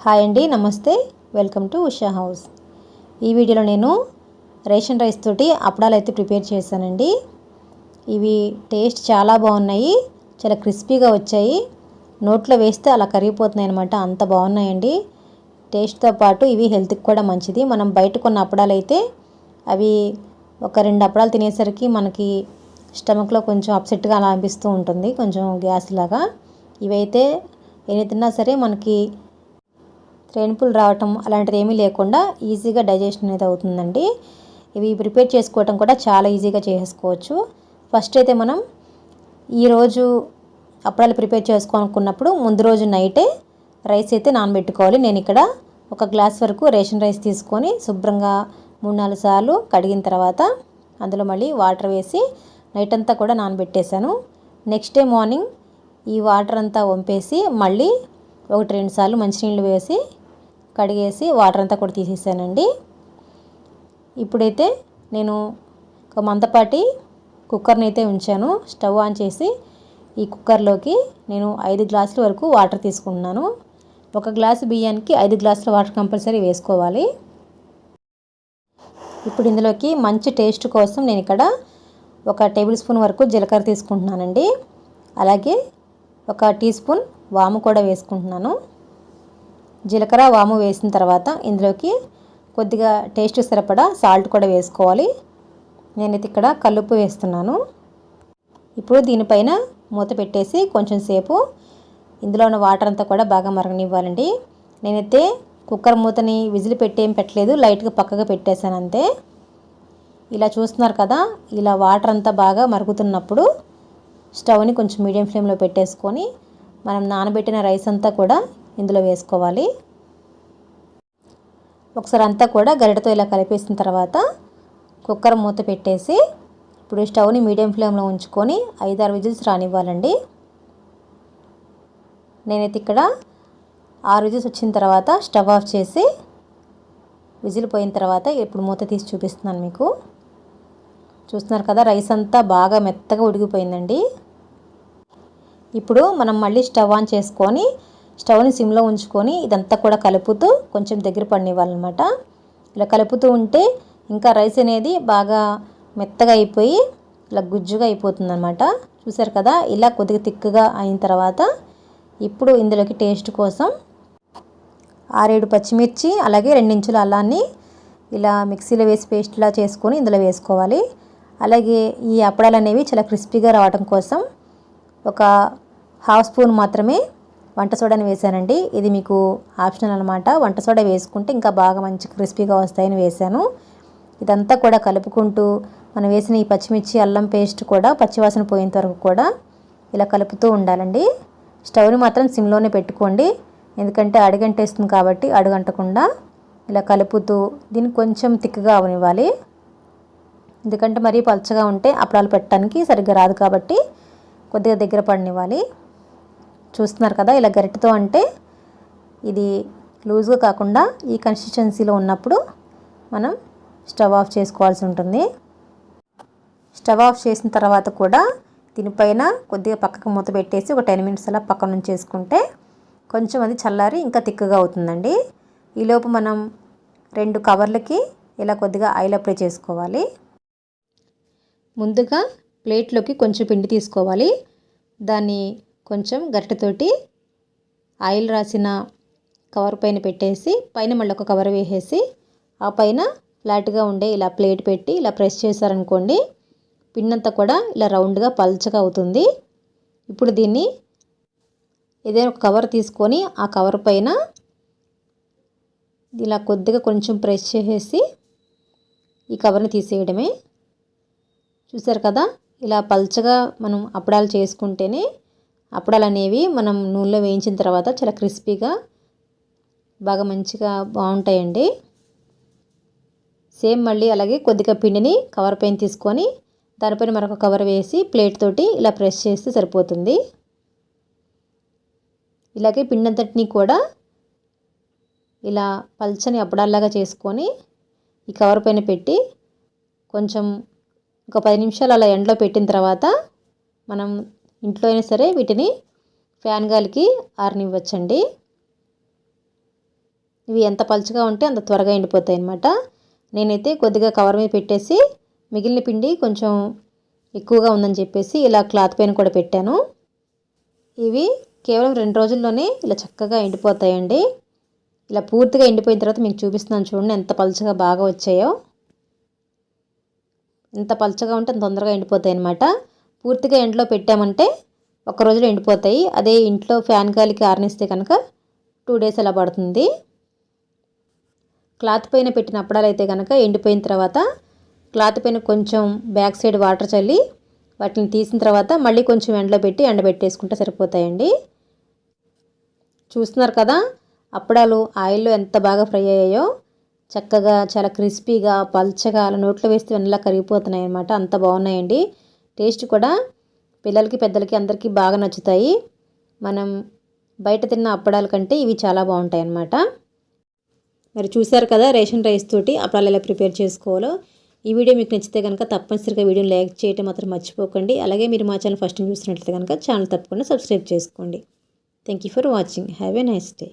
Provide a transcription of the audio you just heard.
Hi అండి, నమస్తే. Welcome to Usha house. ఈ వీడియోలో నేను రేషన్ రైస్ తోటి అప్పడాలు అయితే ప్రిపేర్ చేశానండి. ఇవి టేస్ట్ చాలా బాగున్నాయి, చాలా క్రిస్పీగా వచ్చాయి. నోట్లో వేస్తే అలా కరిగిపోతున్నాయి అనమాట, అంత బాగున్నాయండి. టేస్ట్తో పాటు ఇవి హెల్త్కి కూడా మంచిది. మనం బయట కొన్న అప్పడాలు అయితే అవి ఒక 2 అప్పడాలు తినేసరికి మనకి స్టమక్లో కొంచెం అప్సెట్గా అలా అనిపిస్తూ ఉంటుంది, కొంచెం గ్యాస్ లాగా. ఇవైతే ఎన్ని తిన్నా సరే మనకి ట్రైన్పుల్ రావటం అలాంటిది ఏమీ లేకుండా ఈజీగా డైజెషన్ అనేది అవుతుందండి. ఇవి ప్రిపేర్ చేసుకోవటం కూడా చాలా ఈజీగా చేసుకోవచ్చు. ఫస్ట్ అయితే మనం ఈరోజు అప్పడాలు ప్రిపేర్ చేసుకోవాలనుకున్నప్పుడు ముందు రోజు నైటే రైస్ అయితే నానబెట్టుకోవాలి. నేను ఇక్కడ 1 గ్లాస్ వరకు రేషన్ రైస్ తీసుకొని శుభ్రంగా 3-4 సార్లు కడిగిన తర్వాత అందులో మళ్ళీ వాటర్ వేసి నైట్ అంతా కూడా నానబెట్టేశాను. నెక్స్ట్ డే మార్నింగ్ ఈ వాటర్ అంతా వంపేసి మళ్ళీ 1-2 సార్లు మంచినీళ్ళు వేసి కడిగేసి వాటర్ అంతా కూడా తీసేసానండి. ఇప్పుడైతే నేను ఒక మందపాటి కుక్కర్ని అయితే ఉంచాను. స్టవ్ ఆన్ చేసి ఈ కుక్కర్లోకి నేను 5 గ్లాసుల వరకు వాటర్ తీసుకుంటున్నాను. 1 గ్లాసు బియ్యానికి 5 గ్లాసుల వాటర్ కంపల్సరీ వేసుకోవాలి. ఇప్పుడు ఇందులోకి మంచి టేస్ట్ కోసం నేను ఇక్కడ 1 టేబుల్ స్పూన్ వరకు జీలకర్ర తీసుకుంటున్నానండి. అలాగే 1 టీ స్పూన్ వాము కూడా వేసుకుంటున్నాను. జీలకర్ర వాము వేసిన తర్వాత ఇందులోకి కొద్దిగా టేస్ట్ సరిపడా సాల్ట్ కూడా వేసుకోవాలి. నేనైతే ఇక్కడ కల్లుప్పు వేస్తున్నాను. ఇప్పుడు దీనిపైన మూత పెట్టేసి కొంచెం సేపు ఇందులో ఉన్న వాటర్ అంతా కూడా బాగా మరగనివ్వాలండి. నేనైతే కుక్కర్ మూతని విజిల్ పెట్టి ఏం పెట్టలేదు, లైట్గా పక్కగా పెట్టేశాను అంతే. ఇలా చూస్తున్నారు కదా, ఇలా వాటర్ అంతా బాగా మరుగుతున్నప్పుడు స్టవ్ని కొంచెం మీడియం ఫ్లేమ్లో పెట్టేసుకొని మనం నానబెట్టిన రైస్ అంతా కూడా ఇందులో వేసుకోవాలి. ఒకసారి అంతా కూడా గరిటెతో ఇలా కలిపేసిన తర్వాత కుక్కర్ మూత పెట్టేసి ఇప్పుడు స్టవ్ని మీడియం ఫ్లేమ్లో ఉంచుకొని 5-6 విజిల్స్ రానివ్వాలండి. నేనైతే ఇక్కడ 6 విజిల్స్ వచ్చిన తర్వాత స్టవ్ ఆఫ్ చేసి విజిల్ పోయిన తర్వాత ఇప్పుడు మూత తీసి చూపిస్తున్నాను మీకు. చూస్తున్నారు కదా, రైస్ అంతా బాగా మెత్తగా ఉడికిపోయిందండి. ఇప్పుడు మనం మళ్ళీ స్టవ్ ఆన్ చేసుకొని స్టవ్ని సిమ్లో ఉంచుకొని ఇదంతా కూడా కలుపుతూ కొంచెం దగ్గర పడినివ్వాలన్నమాట. ఇలా కలుపుతూ ఉంటే ఇంకా రైస్ అనేది బాగా మెత్తగా అయిపోయి ఇలా గుజ్జుగా అయిపోతుంది అనమాట. చూసారు కదా, ఇలా కొద్దిగా తిక్కుగా అయిన తర్వాత ఇప్పుడు ఇందులోకి టేస్ట్ కోసం 6-7 పచ్చిమిర్చి అలాగే 2 ఇంచుల అల్లాన్ని ఇలా మిక్సీలో వేసి పేస్ట్లా చేసుకొని ఇందులో వేసుకోవాలి. అలాగే ఈ అప్పడాలు అనేవి చాలా క్రిస్పీగా రావడం కోసం 1/2 స్పూన్ మాత్రమే వంట సోడాని వేసానండి. ఇది మీకు ఆప్షనల్ అనమాట. వంట సోడా వేసుకుంటే ఇంకా బాగా మంచి క్రిస్పీగా వస్తాయని వేసాను. ఇదంతా కూడా కలుపుకుంటూ మనం వేసిన ఈ పచ్చిమిర్చి అల్లం పేస్ట్ కూడా పచ్చివాసన పోయేంత వరకు కూడా ఇలా కలుపుతూ ఉండాలండి. స్టవ్ని మాత్రం సిమ్లోనే పెట్టుకోండి, ఎందుకంటే అడుగంటేస్తుంది కాబట్టి అడుగంటకుండా ఇలా కలుపుతూ దీన్ని కొంచెం తిక్కుగా అవనివ్వాలి. ఎందుకంటే మరీ పల్చగా ఉంటే అప్పడాలు పెట్టడానికి సరిగ్గా రాదు కాబట్టి కొద్దిగా దగ్గర పడనివ్వాలి. చూస్తున్నారు కదా, ఇలా గరిటెతో అంటే ఇది లూజ్గా కాకుండా ఈ కన్సిస్టెన్సీలో ఉన్నప్పుడు మనం స్టవ్ ఆఫ్ చేసుకోవాల్సి ఉంటుంది. స్టవ్ ఆఫ్ చేసిన తర్వాత కూడా దీనిపైన కొద్దిగా పక్కకు మూత పెట్టేసి ఒక 10 మినిట్స్ అలా పక్కన నుంచి చేసుకుంటే కొంచెం అది చల్లారి ఇంకా తిక్కుగా అవుతుందండి. ఈలోపు మనం 2 కవర్లకి ఇలా కొద్దిగా ఆయిల్ అప్లై చేసుకోవాలి. ముందుగా ప్లేట్లోకి కొంచెం పిండి తీసుకోవాలి. దాన్ని కొంచెం గరిటెతోటి ఆయిల్ రాసిన కవర్ పైన పెట్టేసి పైన మళ్ళీ ఒక కవర్ వేసేసి ఆ పైన ఫ్లాట్గా ఉండే ఇలా ప్లేట్ పెట్టి ఇలా ప్రెస్ చేశారనుకోండి, పిండంతా కూడా ఇలా రౌండ్గా పల్చగా అవుతుంది. ఇప్పుడు దీన్ని ఏదైనా ఒక కవర్ తీసుకొని ఆ కవర్ పైన ఇలా కొద్దిగా కొంచెం ప్రెస్ చేసేసి ఈ కవర్ని తీసేయడమే. చూసారు కదా, ఇలా పల్చగా మనం అప్పడాలు చేసుకుంటేనే అప్పడాలు అనేవి మనం నూనెలో వేయించిన తర్వాత చాలా క్రిస్పీగా బాగా మంచిగా బాగుంటాయండి. సేమ్ మళ్ళీ అలాగే కొద్దిగా పిండిని కవర్ పైన తీసుకొని దానిపైన మరొక కవర్ వేసి ప్లేట్ తోటి ఇలా ప్రెస్ చేస్తే సరిపోతుంది. ఇలాగే పిండి అంతటిని కూడా ఇలా పల్చని అప్పడాల్లాగా చేసుకొని ఈ కవర్ పైన పెట్టి కొంచెం ఒక 10 నిమిషాలు అలా ఎండలో పెట్టిన తర్వాత మనం ఇంట్లో అయినా సరే వీటిని ఫ్యాన్ గాలికి ఆరనివ్వచ్చండి. ఇవి ఎంత పలుచగా ఉంటే అంత త్వరగా ఎండిపోతాయి అన్నమాట. నేనైతే కొద్దిగా కవర్ మీద పెట్టేసి మిగిలిన పిండి కొంచెం ఎక్కువగా ఉందని చెప్పేసి ఇలా క్లాత్ పైన కూడా పెట్టాను. ఇవి కేవలం 2 రోజుల్లోనే ఇలా చక్కగా ఎండిపోతాయండి. ఇలా పూర్తిగా ఎండిపోయిన తర్వాత మీకు చూపిస్తున్నాను చూడండి ఎంత పలుచగా బాగా వచ్చాయో. ఎంత పలుచగా ఉంటే అంత తొందరగా ఎండిపోతాయి అన్నమాట. పూర్తిగా ఎండలో పెట్టామంటే ఒక రోజులో ఎండిపోతాయి. అదే ఇంట్లో ఫ్యాన్ గాలికి ఆరనిస్తే కనుక 2 డేస్ అలా పడుతుంది. క్లాత్ పైన పెట్టిన అప్పడాలు అయితే కనుక ఎండిపోయిన తర్వాత క్లాత్ పైన కొంచెం బ్యాక్ సైడ్ వాటర్ చల్లి వాటిని తీసిన తర్వాత మళ్ళీ కొంచెం ఎండలో పెట్టి ఎండబెట్టేసుకుంటే సరిపోతాయండి. చూస్తున్నారు కదా అప్పడాలు ఆయిల్లో ఎంత బాగా ఫ్రై అయ్యాయో. చక్కగా చాలా క్రిస్పీగా పల్చగా అలా నోట్లో వేస్తే వెన్నలా కరిగిపోతున్నాయి అన్నమాట. అంత బాగున్నాయండి. టేస్ట్ కూడా పిల్లలకి పెద్దలకి అందరికీ బాగా నచ్చుతాయి. మనం బయట తిన్న అప్పడాల కంటే ఇవి చాలా బాగుంటాయి అన్నమాట. మరి చూసారు కదా రేషన్ రైస్ తోటి అప్పడాలు ఎలా ప్రిపేర్ చేసుకోవాలో. ఈ వీడియో మీకు నచ్చితే కనుక తప్పనిసరిగా వీడియోని లైక్ చేయడం మాత్రం మర్చిపోకండి. అలాగే మీరు మా ఛానల్ ఫస్ట్ టైం చూసినట్లయితే కనుక ఛానల్ తప్పకుండా సబ్స్క్రైబ్ చేసుకోండి. Thank you for watching. Have a nice day.